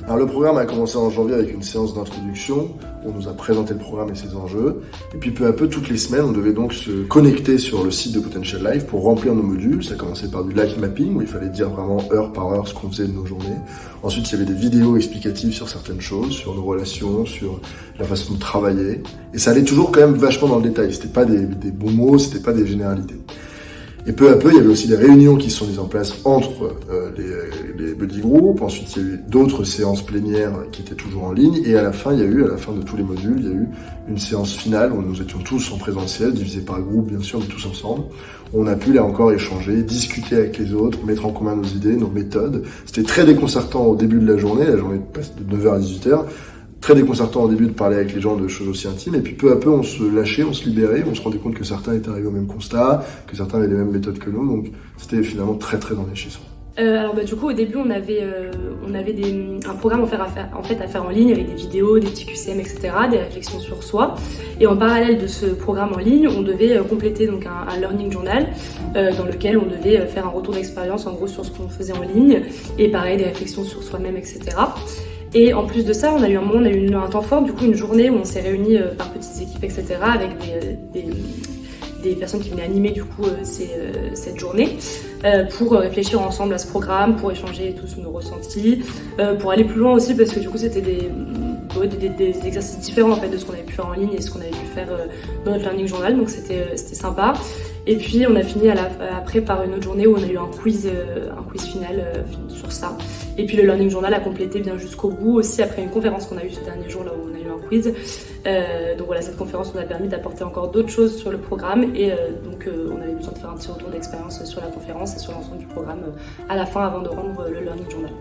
Alors le programme a commencé en janvier avec une séance d'introduction, où on nous a présenté le programme et ses enjeux, et puis peu à peu, toutes les semaines, on devait donc se connecter sur le site de Potential Life pour remplir nos modules. Ça commençait par du life mapping, où il fallait dire vraiment heure par heure ce qu'on faisait de nos journées. Ensuite, il y avait des vidéos explicatives sur certaines choses, sur nos relations, sur la façon de travailler, et ça allait toujours quand même vachement dans le détail. C'était pas des bons mots, c'était pas des généralités. Et peu à peu, il y avait aussi des réunions qui se sont mises en place entre les buddy groups. Ensuite, il y a eu d'autres séances plénières qui étaient toujours en ligne. Et à la fin, à la fin de tous les modules, il y a eu une séance finale où nous étions tous en présentiel, divisés par groupe, bien sûr, mais tous ensemble. On a pu, là encore, échanger, discuter avec les autres, mettre en commun nos idées, nos méthodes. C'était très déconcertant au début de la journée passe de 9h à 18h. Très déconcertant au début de parler avec les gens de choses aussi intimes, et puis peu à peu on se lâchait, on se libérait, on se rendait compte que certains étaient arrivés au même constat, que certains avaient les mêmes méthodes que nous, donc c'était finalement très très enrichissant. Alors du coup au début on avait un programme à faire en ligne avec des vidéos, des petits QCM, etc., des réflexions sur soi. Et en parallèle de ce programme en ligne, on devait compléter donc un learning journal dans lequel on devait faire un retour d'expérience en gros sur ce qu'on faisait en ligne, et pareil des réflexions sur soi-même, etc. Et en plus de ça, on a eu un temps fort, du coup une journée où on s'est réunis par petites équipes, etc., avec des personnes qui venaient animer du coup cette journée pour réfléchir ensemble à ce programme, pour échanger tous nos ressentis, pour aller plus loin aussi parce que du coup c'était des exercices différents en fait de ce qu'on avait pu faire en ligne et ce qu'on avait pu faire dans notre learning journal, donc c'était sympa. Et puis on a fini après par une autre journée où on a eu un quiz final sur ça. Et puis le learning journal a complété bien jusqu'au bout aussi après une conférence qu'on a eue ce dernier jour là où on a eu un quiz. Donc voilà, cette conférence nous a permis d'apporter encore d'autres choses sur le programme et donc on avait besoin de faire un petit retour d'expérience sur la conférence et sur l'ensemble du programme à la fin avant de rendre le learning journal.